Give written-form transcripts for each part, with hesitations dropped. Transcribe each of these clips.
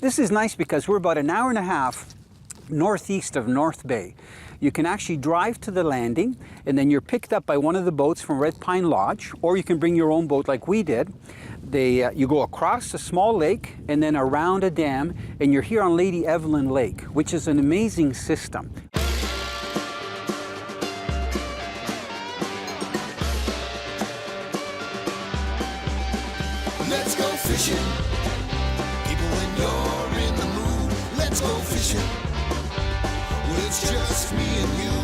This is nice because we're about an hour and a half northeast of North Bay. You can actually drive to the landing, and then you're picked up by one of the boats from Red Pine Lodge, or you can bring your own boat like we did. You go across a small lake and then around a dam, and you're here on Lady Evelyn Lake, which is an amazing system. Let's go fishing. People, when you're in the mood, let's go fishing. Well, it's just me and you.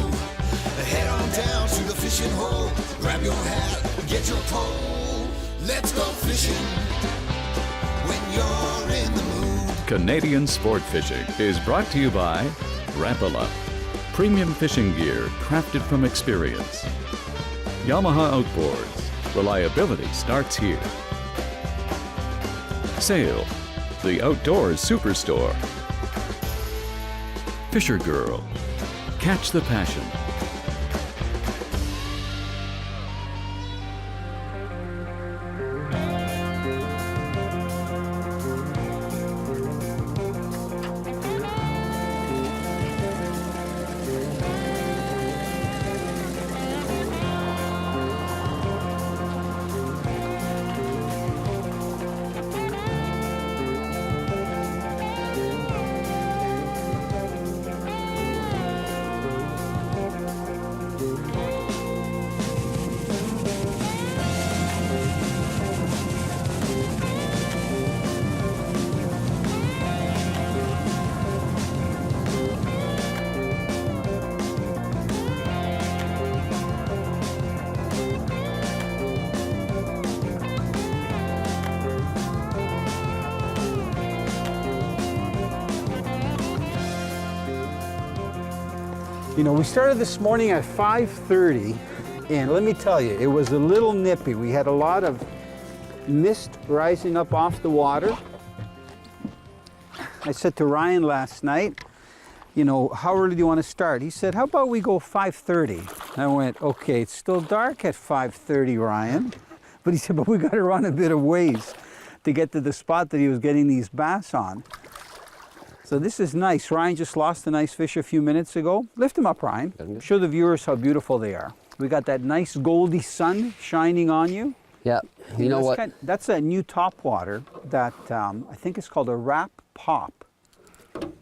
Head on down to the fishing hole. Grab your hat, get your pole. Let's go fishing when you're in the mood. Canadian Sport Fishing is brought to you by Rapala, premium fishing gear crafted from experience. Yamaha Outboards, reliability starts here. Sail, the outdoors superstore. Fisher Girl, catch the passion. You know, we started this morning at 5:30, and let me tell you, it was a little nippy. We had a lot of mist rising up off the water. I said to Ryan last night, you know, how early do you want to start? He said, how about we go 5:30? I went, okay, it's still dark at 5:30, Ryan. But he said, but we got to run a bit of ways to get to the spot that he was getting these bass on. So this is nice. Ryan just lost a nice fish a few minutes ago. Lift him up, Ryan. Show the viewers how beautiful they are. We got that nice goldy sun shining on you. Yeah, you know what? That's a new topwater that I think is called a wrap pop.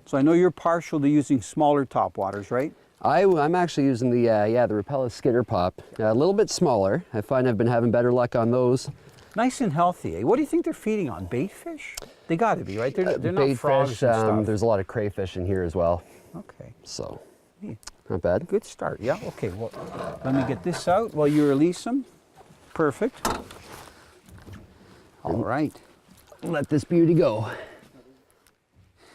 So I know you're partial to using smaller topwaters, right? I'm actually using the Rapala Skinner pop. A little bit smaller. I find I've been having better luck on those. Nice and healthy. Eh? What do you think they're feeding on? Bait fish? They got to be, right? They're not bait frogs fish, and stuff. there's a lot of crayfish in here as well. Okay. So, Neat. not bad. Good start. Yeah. Okay. Well, let me get this out while you release them. Perfect. All right. Let this beauty go.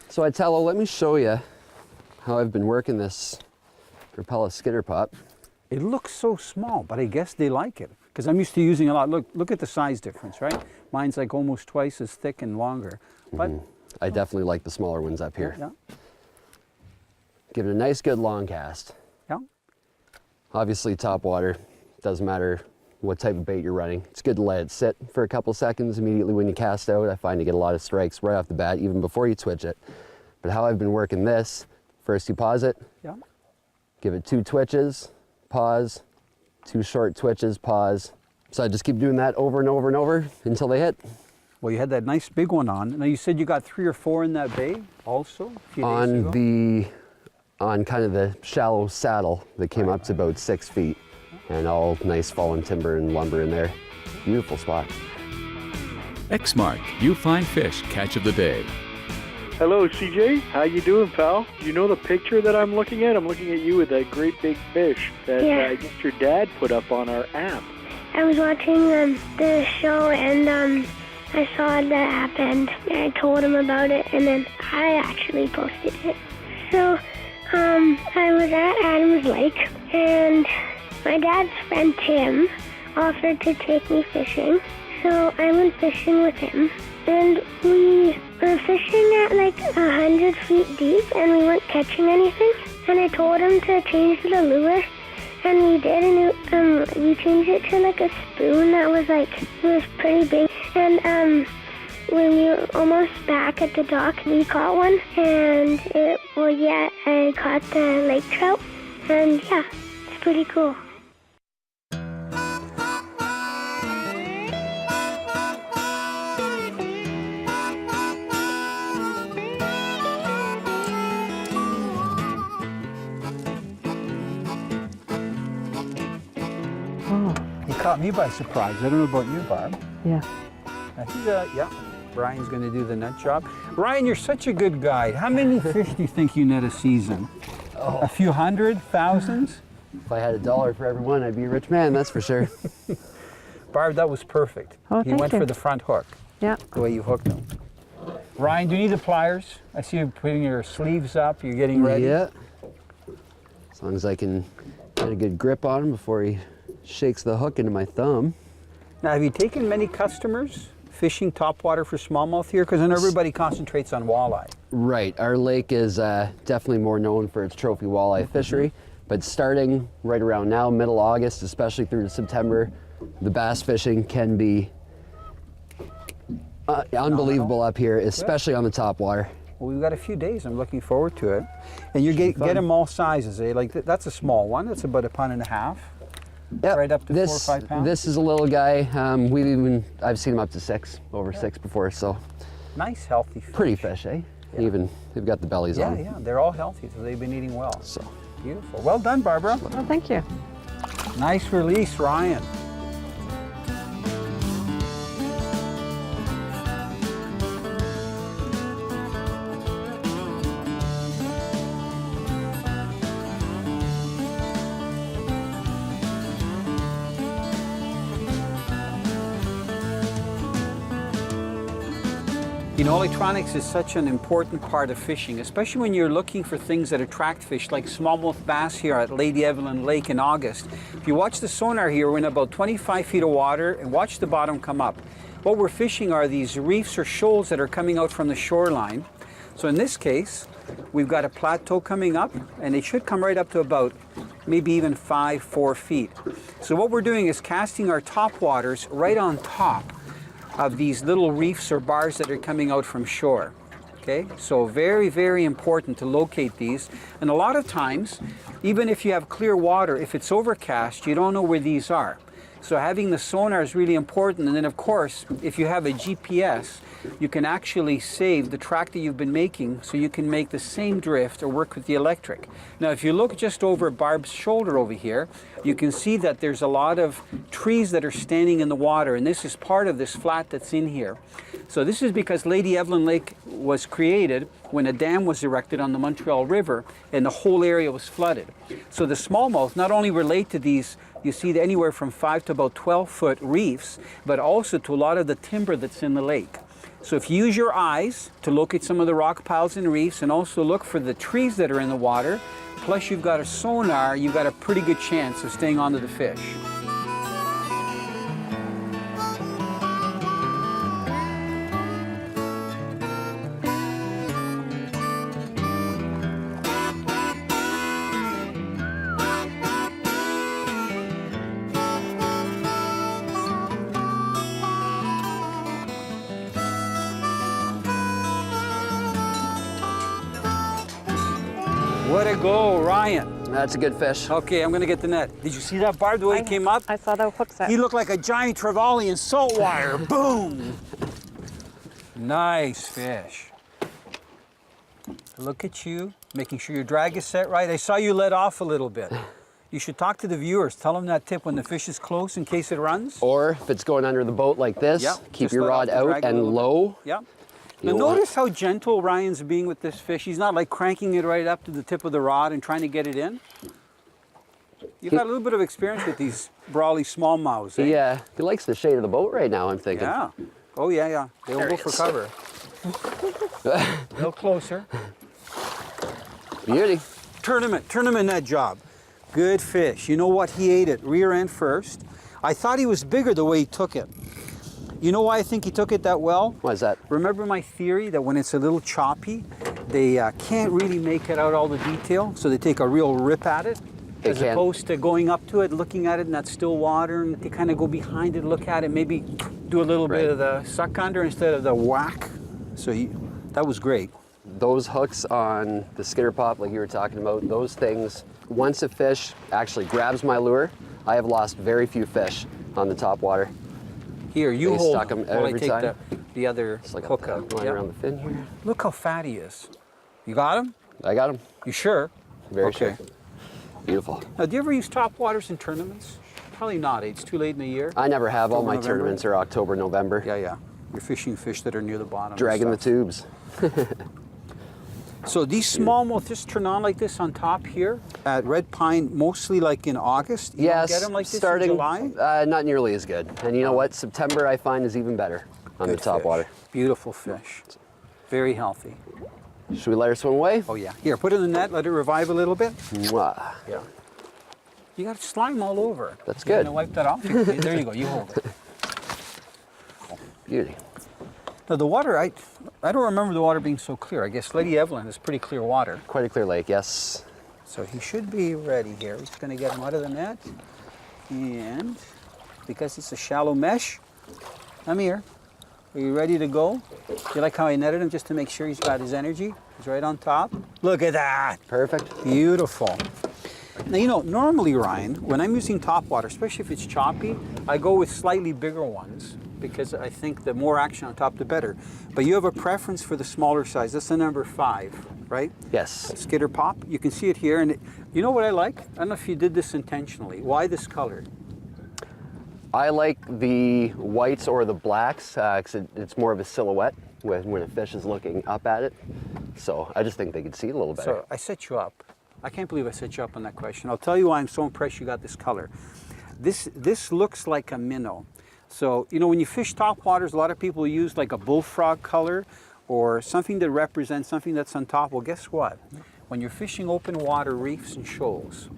So Italo, let me show you how I've been working this Rapala Skinner pop. It looks so small, but I guess they like it because I'm used to using a lot. Look at the size difference, right? Mine's like almost twice as thick and longer. But I definitely like the smaller ones up here. Yeah. Give it a nice, good long cast. Yeah. Obviously, topwater, doesn't matter what type of bait you're running. It's good to let it sit for a couple seconds immediately when you cast out. I find you get a lot of strikes right off the bat, even before you twitch it. But how I've been working this, first you pause it, Yeah. give it 2 twitches, pause, 2 short twitches, pause. So I just keep doing that over and over and over until they hit. Well, you had that nice big one on. Now you said you got 3 or 4 in that bay also a few days ago? On kind of the shallow saddle that came up to about 6 feet, and all nice fallen timber and lumber in there. Beautiful spot. Xmark, you find fish catch of the day. Hello, CJ. How you doing, pal? You know the picture that I'm looking at? I'm looking at you with that great big fish that I guess your dad put up on our app. I was watching the show, and I saw the app, and I told him about it, and then I actually posted it. So I was at Adams Lake, and my dad's friend Tim offered to take me fishing. So I went fishing with him, and we were fishing at like 100 feet deep, and we weren't catching anything. And I told him to change the lure, and we did, and we changed it to like a spoon that was like, it was pretty big. And when we were almost back at the dock, we caught one, and I caught the lake trout, and yeah, it's pretty cool. You caught me by surprise. I don't know about you, Barb. Yeah. I think, yeah, Ryan's going to do the net job. Ryan, you're such a good guide. How many fish do you think you net a season? Oh. A few hundred, thousands? If I had $1 for every one, I'd be a rich man, that's for sure. Barb, that was perfect. Oh, You thank went you. for the front hook, Yeah. the way you hooked them. Ryan, do you need the pliers? I see you putting your sleeves up. You're getting ready. Yeah. As long as I can get a good grip on him before he shakes the hook into my thumb. Now, have you taken many customers fishing topwater for smallmouth here? Because I know everybody concentrates on walleye. Right, our lake is definitely more known for its trophy walleye fishery, but starting right around now, middle August, especially through to September, the bass fishing can be unbelievable up here, especially on the topwater. Well, we've got a few days. I'm looking forward to it. And you get them all sizes, eh? Like that's a small one. That's about 1.5 pounds. Yep. Right up to 4 or 5 pounds? This is a little guy. I've seen him up to 6, over 6 before, so Nice, healthy fish. pretty fish, eh? Yeah. Even they've got the bellies Yeah, on. yeah. They're all healthy, so they've been eating well. So Beautiful. Well done, Barbara. Well, thank you. Nice release, Ryan. You know, electronics is such an important part of fishing, especially when you're looking for things that attract fish, like smallmouth bass here at Lady Evelyn Lake in August. If you watch the sonar here, we're in about 25 feet of water, and watch the bottom come up. What we're fishing are these reefs or shoals that are coming out from the shoreline. So in this case, we've got a plateau coming up, and it should come right up to about maybe even 4 feet. So what we're doing is casting our top waters right on top of these little reefs or bars that are coming out from shore. Okay, so very, very important to locate these. And a lot of times, even if you have clear water, if it's overcast, you don't know where these are. So having the sonar is really important. And then of course, if you have a GPS, you can actually save the track that you've been making so you can make the same drift or work with the electric. Now, if you look just over Barb's shoulder over here, you can see that there's a lot of trees that are standing in the water, and this is part of this flat that's in here. So this is because Lady Evelyn Lake was created when a dam was erected on the Montreal River and the whole area was flooded. So the smallmouth not only relate to these, you see anywhere from 5 to about 12-foot reefs, but also to a lot of the timber that's in the lake. So if you use your eyes to locate some of the rock piles and reefs, and also look for the trees that are in the water, plus you've got a sonar, you've got a pretty good chance of staying onto the fish. Way to go, Ryan. that's a good fish. Okay, I'm gonna get the net. Did you see that, Barb, the way he came up? I saw the hook set. He looked like a giant trevally in salt wire. Boom! Nice fish. Look at you, making sure your drag is set right. I saw you let off a little bit. You should talk to the viewers. Tell them that tip when the fish is close in case it runs. Or if it's going under the boat like this, Yeah, keep just your let rod off the drag out a and little bit. low. Yeah. Now You'll want- notice how gentle Ryan's being with this fish. He's not like cranking it right up to the tip of the rod and trying to get it in. You've had a little bit of experience with these brawly smallmouths, eh? He likes the shade of the boat right now, I'm thinking. Yeah. Oh, yeah, yeah. They'll There go he for is. cover. A little closer. Beauty. Tournament net job. Good fish. You know what? He ate it rear end first. I thought he was bigger the way he took it. You know why I think he took it that well? Why is that? Remember my theory that when it's a little choppy, they can't really make it out all the detail, so they take a real rip at it. as can. opposed to going up to it, looking at it in that still water, and they kind of go behind it, look at it, maybe do a little bit of the suck under instead of the whack. So that was great. Those hooks on the skitter pop, like you were talking about, those things, once a fish actually grabs my lure, I have lost very few fish on the topwater. Here, you They hold stuck 'em while I every take time. the other Just like hook a out. line Yeah. around the fin here. Look how fat he is. You got him? I got him. You sure? Very Okay. sure. Beautiful. Now, do you ever use topwaters in tournaments? Probably not. It's too late in the year. I never have. All October, my November? tournaments are October, November. Yeah. You're fishing fish that are near the bottom. and Dragging the stuff. tubes. So these smallmouth just turn on like this on top here at Red Pine, mostly like in August. You Yes, don't get them like this starting in July. not nearly as good. And you know what? September I find is even better on Good the topwater. fish. Beautiful fish. Very healthy. Should we let her swim away? Oh yeah. Here, put it in the net. Let it revive a little bit. Mwah. Yeah. You got slime all over. That's You good. gonna wipe that off? There you go. You hold it. Beauty. Now the water, I don't remember the water being so clear. I guess Lady Evelyn is pretty clear water. Quite a clear lake, yes. So he should be ready here. We're just going to get him out of the net. And because it's a shallow mesh, come here. Are you ready to go? You like how I netted him just to make sure he's got his energy? He's right on top. Look at that. Perfect. Beautiful. Now, you know, normally, Ryan, when I'm using topwater, especially if it's choppy, I go with slightly bigger ones because I think the more action on top, the better. But you have a preference for the smaller size. That's the number 5, right? Yes. Skitter pop. You can see it here. And you know what I like? I don't know if you did this intentionally. Why this color? I like the whites or the blacks because it's more of a silhouette when a fish is looking up at it. So I just think they could see it a little better. So I set you up. I can't believe I set you up on that question. I'll tell you why I'm so impressed you got this color. This looks like a minnow. So, you know, when you fish topwaters, a lot of people use like a bullfrog color or something that represents something that's on top. Well, guess what? When you're fishing open water reefs and shoals,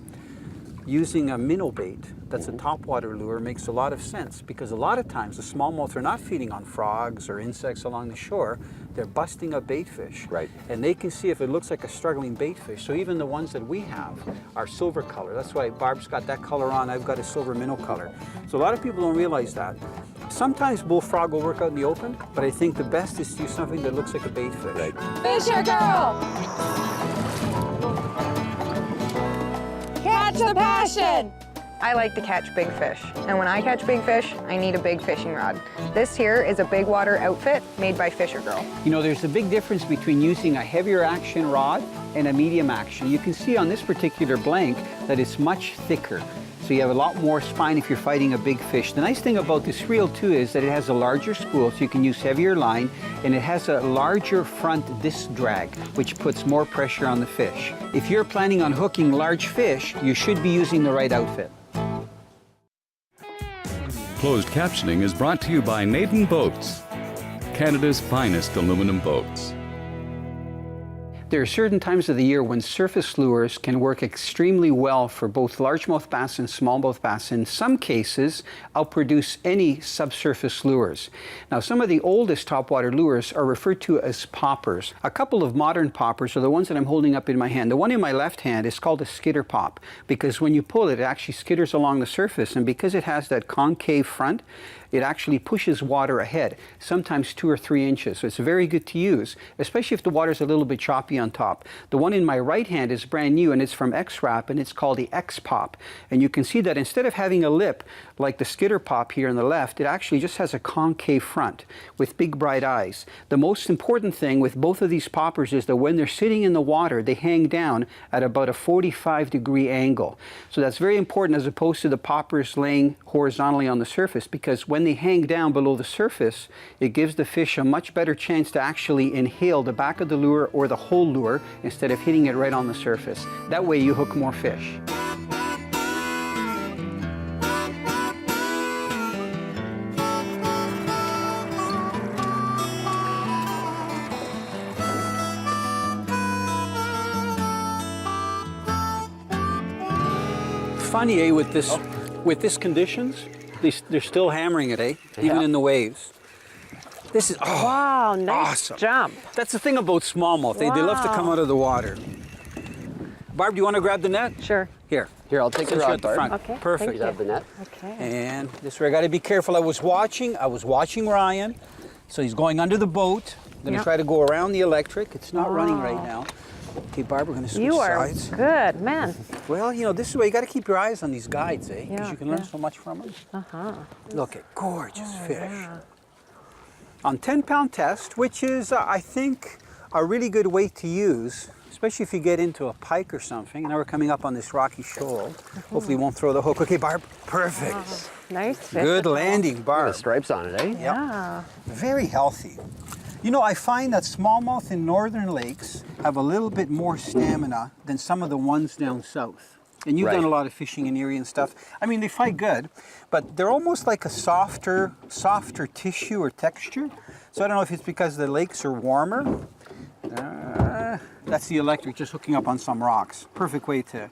using a minnow bait that's a topwater lure makes a lot of sense because a lot of times the smallmouth are not feeding on frogs or insects along the shore. They're busting up bait fish. Right. And they can see if it looks like a struggling bait fish. So even the ones that we have are silver color. That's why Barb's got that color on. I've got a silver minnow color. So a lot of people don't realize that. Sometimes bullfrog will work out in the open, but I think the best is to use something that looks like a bait fish. Right. Fisher girl! Catch the passion! I like to catch big fish, and when I catch big fish, I need a big fishing rod. This here is a big water outfit made by Fisher Girl. You know, there's a big difference between using a heavier action rod and a medium action. You can see on this particular blank that it's much thicker. So you have a lot more spine if you're fighting a big fish. The nice thing about this reel too is that it has a larger spool so you can use heavier line, and it has a larger front disc drag, which puts more pressure on the fish. If you're planning on hooking large fish, you should be using the right outfit. Closed captioning is brought to you by Naden Boats, Canada's finest aluminum boats. There are certain times of the year when surface lures can work extremely well for both largemouth bass and smallmouth bass. In some cases, outproduce any subsurface lures. Now, some of the oldest topwater lures are referred to as poppers. A couple of modern poppers are the ones that I'm holding up in my hand. The one in my left hand is called a skitter pop because when you pull it, it actually skitters along the surface, and because it has that concave front, it actually pushes water ahead, sometimes 2 or 3 inches. So it's very good to use, especially if the water's a little bit choppy on top. The one in my right hand is brand new, and it's from X-Rap, and it's called the X-Pop. And you can see that instead of having a lip like the skitter pop here on the left, it actually just has a concave front with big bright eyes. The most important thing with both of these poppers is that when they're sitting in the water, they hang down at about a 45-degree angle. So that's very important as opposed to the poppers laying horizontally on the surface, because when they hang down below the surface, it gives the fish a much better chance to actually inhale the back of the lure or the whole lure instead of hitting it right on the surface. That way you hook more fish. Funny, eh, with this conditions, they're still hammering it, eh? Even in the waves. This is Wow, nice awesome. jump. That's the thing about smallmouth. They love to come out of the water. Barb, do you want to grab the net? Sure. Here. Here, I'll take the Since you're rod, at the Barb. front. Okay, Perfect. You have the net. Okay. And this way, I got to be careful. I was watching Ryan. So he's going under the boat. I'm going to Yep. try to go around the electric. It's not running right now. Okay, Barb, we're going to switch You are sides. good, man. Well, you know, this is why you got to keep your eyes on these guides, eh? Because Yeah, you can learn yeah. so much from them. Uh-huh. Look at gorgeous fish. Yeah. On 10-pound test, which is, I think, a really good weight to use, especially if you get into a pike or something. Now we're coming up on this rocky shoal. Hopefully, you won't throw the hook. Okay, Barb, perfect. Nice fish. Good landing, The Barb. stripes on it, eh? Yeah. Very healthy. You know, I find that smallmouth in northern lakes have a little bit more stamina than some of the ones down south. And you've Right. done a lot of fishing in Erie and stuff. I mean, they fight good, but they're almost like a softer tissue or texture. So I don't know if it's because the lakes are warmer. That's the electric just hooking up on some rocks. Perfect way to...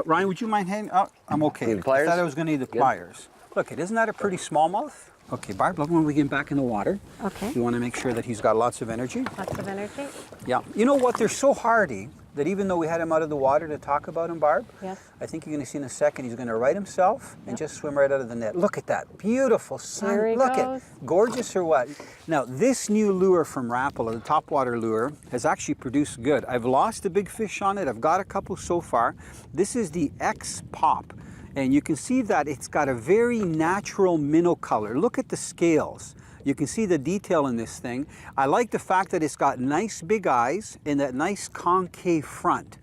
Ryan, would you mind handing... Oh, I'm okay. Need the pliers? I thought I was going to need the Good. pliers. Look, isn't that a pretty smallmouth? Okay, Barb, look when we get back in the water. Okay. You want to make sure that he's got lots of energy. Lots of energy. Yeah. You know what? They're so hardy that even though we had him out of the water to talk about him, Barb, Yes. I think you're going to see in a second he's going to right himself and just swim right out of the net. Look at that. Beautiful sun. There he Look goes. at gorgeous or what? Now, this new lure from Rapala, the Topwater lure, has actually produced good. I've lost a big fish on it. I've got a couple so far. This is the X Pop. And you can see that it's got a very natural minnow color. Look at the scales. You can see the detail in this thing. I like the fact that it's got nice big eyes and that nice concave front.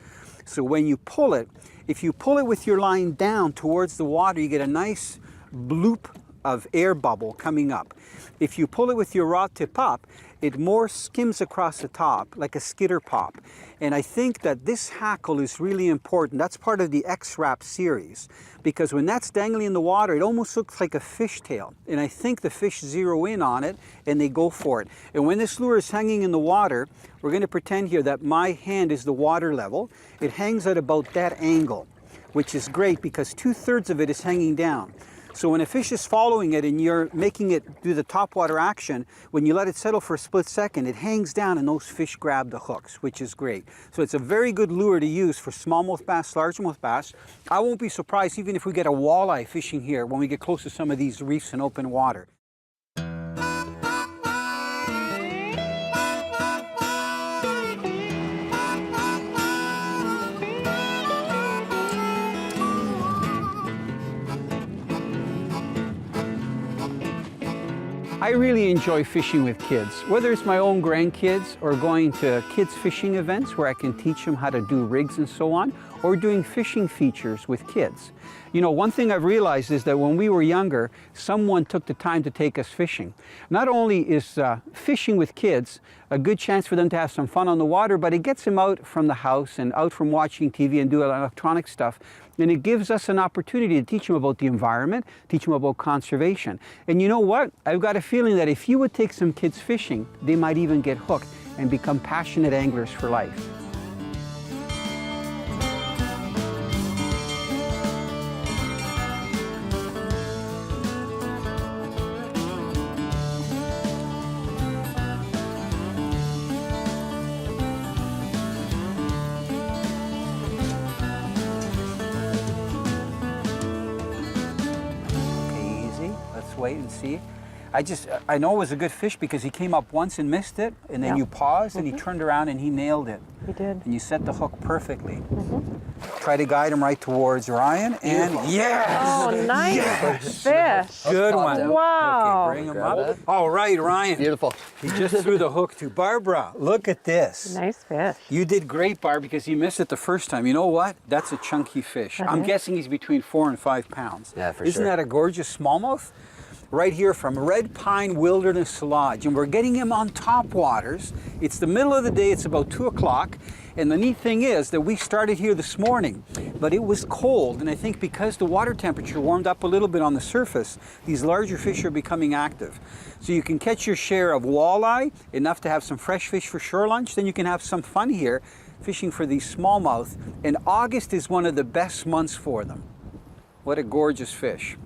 So when you pull it, if you pull it with your line down towards the water, you get a nice bloop of air bubble coming up. If you pull it with your rod tip up, it more skims across the top like a skitter pop. And I think that this hackle is really important. That's part of the X-Wrap series, because when that's dangling in the water, it almost looks like a fishtail. And I think the fish zero in on it and they go for it. And when this lure is hanging in the water, we're going to pretend here that my hand is the water level. It hangs at about that angle, which is great because 2/3 of it is hanging down. So when a fish is following it and you're making it do the topwater action, when you let it settle for a split second, it hangs down and those fish grab the hooks, which is great. So it's a very good lure to use for smallmouth bass, largemouth bass. I won't be surprised even if we get a walleye fishing here when we get close to some of these reefs in open water. I really enjoy fishing with kids, whether it's my own grandkids or going to kids fishing events where I can teach them how to do rigs and so on, or doing fishing features with kids. You know, one thing I've realized is that when we were younger, someone took the time to take us fishing. Not only is fishing with kids a good chance for them to have some fun on the water, but it gets them out from the house and out from watching TV and doing electronic stuff. And it gives us an opportunity to teach them about the environment, teach them about conservation. And you know what? I've got a feeling that if you would take some kids fishing, they might even get hooked and become passionate anglers for life. Wait and see. I know it was a good fish because he came up once and missed it, and then Yeah. you paused and he turned around and he nailed it. He did. And you set the hook perfectly. Try to guide him right towards Ryan, and yes! Oh, nice Yes! fish. Good Popped one. out. Wow. Okay, bring him Grab up. that. All right, Ryan. Beautiful. He just threw the hook to Barbara. Look at this. Nice fish. You did great, Barb, because you missed it the first time. You know what? That's a chunky fish. I'm guessing he's between 4 and 5 pounds. Yeah, for Isn't sure. that a gorgeous smallmouth? Right here from Red Pine Wilderness Lodge, and we're getting him on topwaters. It's the middle of the day, it's about 2 o'clock, and the neat thing is that we started here this morning, but it was cold, and I think because the water temperature warmed up a little bit on the surface, these larger fish are becoming active. So you can catch your share of walleye, enough to have some fresh fish for shore lunch, then you can have some fun here fishing for these smallmouth, and August is one of the best months for them. What a gorgeous fish.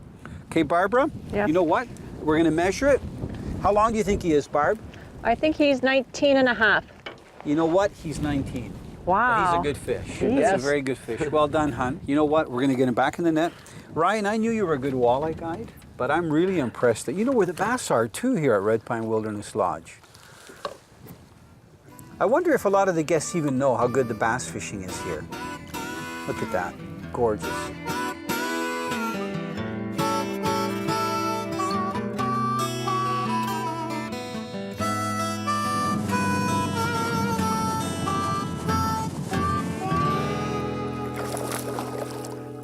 Okay, Barbara, Yes. You know what? We're going to measure it. How long do you think he is, Barb? I think he's 19 and a half. You know what? He's 19. Wow. He's a good fish. Jeez. That's a very good fish. Well done, hon. You know what? We're going to get him back in the net. Ryan, I knew you were a good walleye guide, but I'm really impressed that you know where the bass are too here at Red Pine Wilderness Lodge. I wonder if a lot of the guests even know how good the bass fishing is here. Look at that. Gorgeous.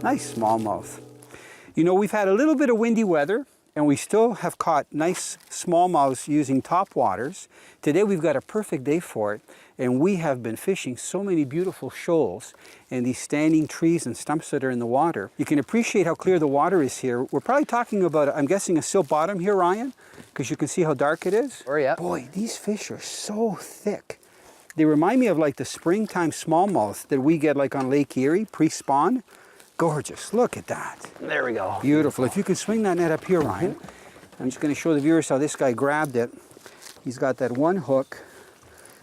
Nice smallmouth. You know, we've had a little bit of windy weather and we still have caught nice smallmouths using topwaters. Today we've got a perfect day for it, and we have been fishing so many beautiful shoals and these standing trees and stumps that are in the water. You can appreciate how clear the water is here. We're probably talking about, I'm guessing, a silt bottom here, Ryan, because you can see how dark it is. Oh, yeah. Boy, these fish are so thick. They remind me of like the springtime smallmouth that we get like on Lake Erie, pre-spawn. Gorgeous, look at that. There we go. Beautiful. If you can swing that net up here, Ryan. I'm just going to show the viewers how this guy grabbed it. He's got that one hook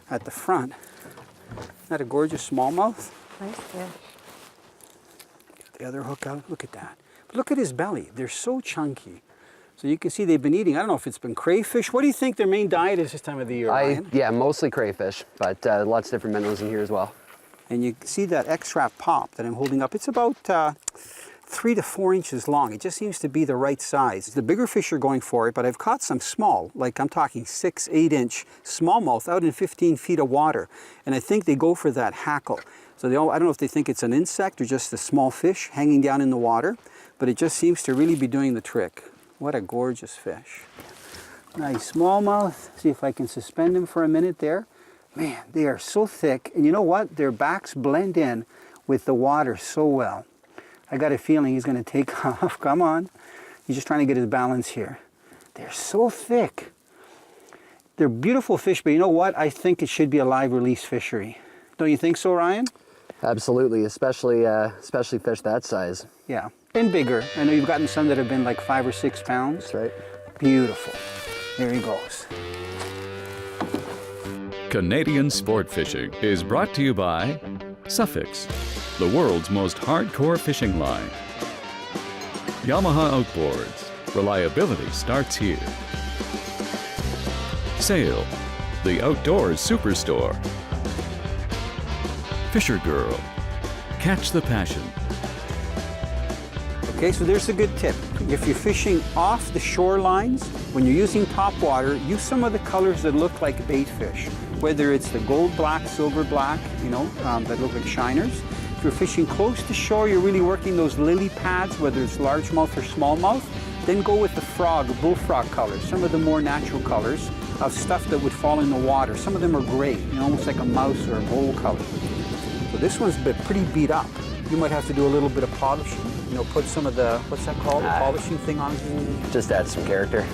at the front. Isn't that a gorgeous smallmouth? Nice fish. Get the other hook out. Look at that. But look at his belly. They're so chunky. So you can see they've been eating, I don't know if it's been crayfish. What do you think their main diet is this time of the year, Ryan? Yeah, mostly crayfish, but lots of different minnows in here as well. And you see that X-Wrap pop that I'm holding up. It's about 3 to 4 inches long. It just seems to be the right size. The bigger fish are going for it, but I've caught some small, like I'm talking 6, 8 inch smallmouth out in 15 feet of water. And I think they go for that hackle. So I don't know if they think it's an insect or just a small fish hanging down in the water, but it just seems to really be doing the trick. What a gorgeous fish. Nice smallmouth. See if I can suspend him for a minute there. Man, they are so thick, and you know what? Their backs blend in with the water so well. I got a feeling he's going to take off. Come on. He's just trying to get his balance here. They're so thick. They're beautiful fish, but you know what? I think it should be a live release fishery. Don't you think so, Ryan? Absolutely, especially fish that size. Yeah, and bigger. I know you've gotten some that have been like 5 or 6 pounds. That's right. Beautiful. There he goes. Canadian Sport Fishing is brought to you by Suffix, the world's most hardcore fishing line. Yamaha Outboards, reliability starts here. Sail, the outdoors superstore. Fisher Girl, catch the passion. Okay, so there's a good tip. If you're fishing off the shorelines, when you're using topwater, use some of the colors that look like bait fish. Whether it's the gold black, silver black, you know, that look like shiners. If you're fishing close to shore, you're really working those lily pads, whether it's largemouth or smallmouth, then go with the frog, bullfrog colors, some of the more natural colors of stuff that would fall in the water. Some of them are gray, you know, almost like a mouse or a bowl color. So this one's been pretty beat up. You might have to do a little bit of polishing, you know, put some of the, what's that called, the polishing thing on it. Just add some character.